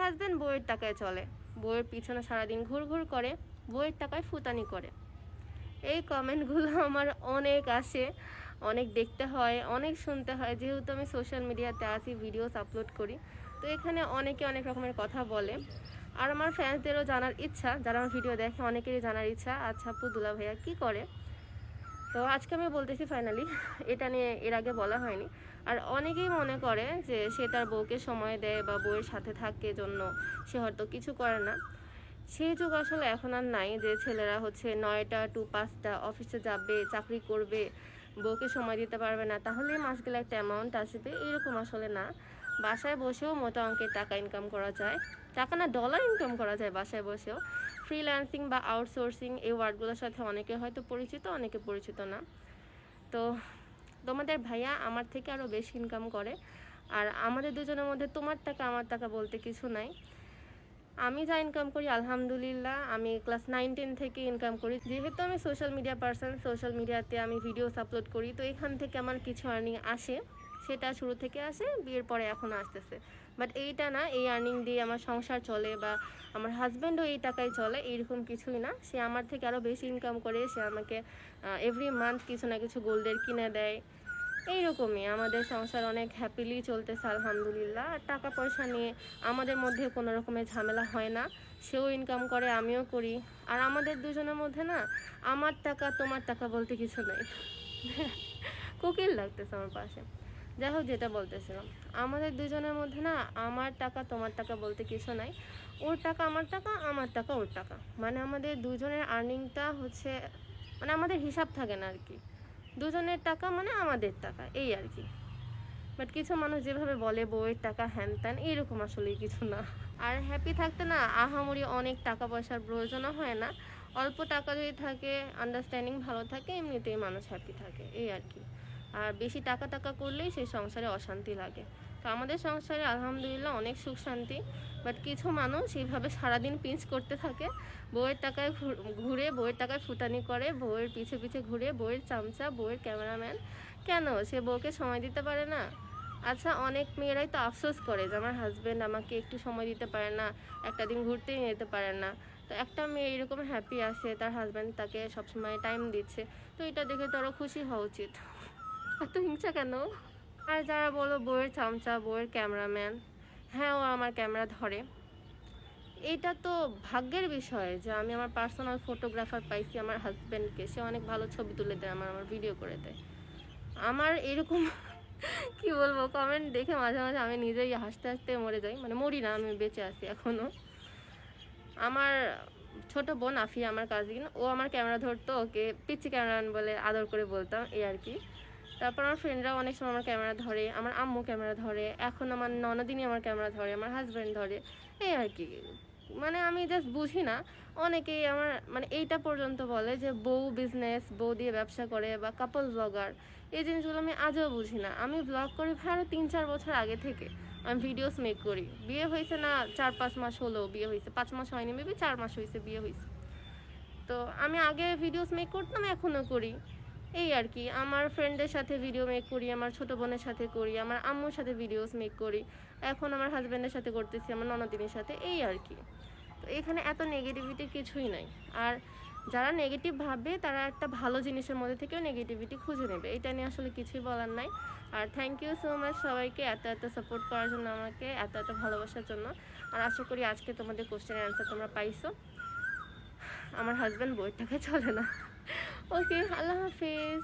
Husband বউয়ের টাকায় চলে, বউয়ের পিছনে সারাদিন ঘুরঘুর করে, বউয়ের টাকায় ফুটানি করে। এই কমেন্টগুলো আমার অনেক আসে, অনেক দেখতে হয়, অনেক শুনতে হয়, যেহেতু আমি সোশ্যাল মিডিয়াতে আসি, ভিডিওস আপলোড করি। তো এখানে অনেকে অনেক রকমের কথা বলে। আর আমার ফ্যান্সদেরও জানার ইচ্ছা, যারা আমার ভিডিও দেখে অনেকেরই জানার ইচ্ছা, আচ্ছা আপু দুলা ভাইয়া কী করে। তো আজকে আমি বলতেছি ফাইনালি, এটা নিয়ে এর আগে বলা হয়নি। আর অনেকেই মনে করে যে সে তার বউকে সময় দেয় বা বউয়ের সাথে থাকে জন্য সে হয়তো কিছু করে না। সেই যুগ আসলে এখন আর নাই যে ছেলেরা হচ্ছে 9টা to 5টা অফিসে যাবে, চাকরি করবে, বউকে সময় দিতে পারবে না, তাহলেই মাস গেলে একটা অ্যামাউন্ট আসবে, এরকম আসলে না। বাসায় বসেও মোটা অঙ্কের টাকা ইনকাম করা যায়, টাকা না ডলার ইনকাম করা যায় বাসায় বসেও। ফ্রিল্যান্সিং বা আউটসোর্সিং এই ওয়ার্ডগুলোর সাথে অনেকে হয়তো পরিচিত, অনেকে পরিচিত না। তো তোমাদের ভাইয়া আমার থেকে আরও বেশি ইনকাম করে। আর আমাদের দুজনের মধ্যে তোমার টাকা আমার টাকা বলতে কিছু নাই। আমি যা ইনকাম করি আলহামদুলিল্লাহ, আমি ক্লাস 9-10 থেকে ইনকাম করি। যেহেতু আমি সোশ্যাল মিডিয়া পার্সন, সোশ্যাল মিডিয়াতে আমি ভিডিওস আপলোড করি, তো এখান থেকে আমার কিছু আর্নিং আসে। সেটা শুরু থেকে আসে, বিয়ের পরে এখনও আসতেছে। বাট এইটা না এই আর্নিং দিয়ে আমার সংসার চলে বা আমার হাজব্যান্ডও এই টাকায় চলে, এইরকম কিছুই না। সে আমার থেকে আরও বেশি ইনকাম করে, সে আমাকে এভরি মান্থ কিছু না কিছু গোল্ডের কিনে দেয়। এইরকমই আমাদের সংসার অনেক হ্যাপিলি চলতেছে আলহামদুলিল্লাহ। আর টাকা পয়সা নিয়ে আমাদের মধ্যে কোনো রকমের ঝামেলা হয় না, সেও ইনকাম করে, আমিও করি। আর আমাদের দুজনের মধ্যে না আমার টাকা তোমার টাকা বলতে কিছু নেই। কোকিল লাগতেছে আমার পাশে। যাই হোক, যেটা বলতেছিলাম, আমাদের দুজনের মধ্যে না আমার টাকা তোমার টাকা বলতে কিছু নাই। ওর টাকা আমার টাকা, আমার টাকা ওর টাকা, মানে আমাদের দুজনের আর্নিংটা হচ্ছে, মানে আমাদের হিসাব থাকে না আর কি। দুজনের টাকা মানে আমাদের টাকা, এই আর কি। বাট কিছু মানুষ যেভাবে বলে বউয়ের টাকা হ্যান ত্যান, এইরকম আসলে কিছু না। আর হ্যাপি থাকতে না আহামরি অনেক টাকা পয়সার প্রয়োজনও হয় না। অল্প টাকা যদি থাকে, আন্ডারস্ট্যান্ডিং ভালো থাকে, এমনিতেই মানুষ হ্যাপি থাকে, এই আর কি। আর বেশি টাকা টাকা করলেই সেই সংসারে অশান্তি লাগে। তো আমাদের সংসারে আলহামদুলিল্লাহ অনেক সুখ শান্তি। বাট কিছু মানুষ এইভাবে সারাদিন পিঞ্চ করতে থাকে, বউয়ের টাকায় ঘুরে, বউয়ের টাকায় ফুটানি করে, বউয়ের পিছে পিছে ঘুরে, বউয়ের চামচা, বউয়ের ক্যামেরাম্যান। কেন সে বউকে সময় দিতে পারে না? আচ্ছা, অনেক মেয়েরাই তো আফসোস করে যে আমার হাজব্যান্ড আমাকে একটু সময় দিতে পারে না, একটা দিন ঘুরতেই যেতে পারে না। তো একটা মেয়ে এরকম হ্যাপি আছে, তার হাজব্যান্ড তাকে সবসময় টাইম দিচ্ছে, তো এটা দেখে তো আরও খুশি হওয়া উচিত। এত হিংসা কেন? আর যারা বলো বউয়ের চামচা, বউয়ের ক্যামেরাম্যান, হ্যাঁ ও আমার ক্যামেরা ধরে। এইটা তো ভাগ্যের বিষয় যে আমি আমার পার্সোনাল ফটোগ্রাফার পাইছি আমার হাজব্যান্ডকে, সে অনেক ভালো ছবি তুলে দেয়, আমার ভিডিও করে দেয়। আমার এরকম কি বলবো, কমেন্ট দেখে মাঝে মাঝে আমি নিজেই হাসতে হাসতে মরে যাই, মানে মরি না, আমি বেঁচে আছি এখনো। আমার ছোট বোন আফিয়া, আমার কাজিন, ও আমার ক্যামেরা ধরতো, ওকে পিচ্ছি ক্যামেরাম্যান বলে আদর করে বলতাম, এই আর কি। তারপর আমার ফ্রেন্ডরাও অনেক সময় আমার ক্যামেরা ধরে, আমার আম্মু ক্যামেরা ধরে, এখন আমার ননদিনী আমার ক্যামেরা ধরে, আমার হাজব্যান্ড ধরে, এই আর কি। মানে আমি জাস্ট বুঝি না, অনেকেই আমার মানে এইটা পর্যন্ত বলে যে বউ বিজনেস, বউ দিয়ে ব্যবসা করে বা কাপল ব্লগার, এই জিনিসগুলো আমি আজও বুঝি না। আমি ব্লগ করি ভাই আরও 3-4 বছর আগে থেকে আমি ভিডিওস মেক করি। বিয়ে হয়েছে না 4-5 মাস হলো, বিয়ে হয়েছে 5 মাস হয়নি, মেবি 4 মাস হয়েছে বিয়ে হয়েছে। তো আমি আগে ভিডিওস মেক করতাম, এখনও করি, এই আর কি। আমার ফ্রেন্ডদের সাথে ভিডিও মেক করি, আমার ছোটো বোনের সাথে করি, আমার আম্মুর সাথে ভিডিওস মেক করি, এখন আমার হাজব্যান্ডের সাথে করতেছি, আমার ননদিনীর সাথে, এই আর কি। তো এখানে এত নেগেটিভিটি কিছুই নাই। আর যারা নেগেটিভ ভাববে তারা একটা ভালো জিনিসের মধ্যে থেকেও নেগেটিভিটি খুঁজে নেবে, এটা নিয়ে আসলে কিছুই বলার নাই। আর থ্যাংক ইউ সো মাচ সবাইকে এত এত সাপোর্ট করার জন্য, আমাকে এত এত ভালোবাসার জন্য। আর আশা করি আজকে তোমাদের কোশ্চেনের অ্যান্সার তোমরা পাইছো। আমার হাজব্যান্ড বউয়ের টাকায় চলে না। ওকে, আল্লাহ হাফিজ।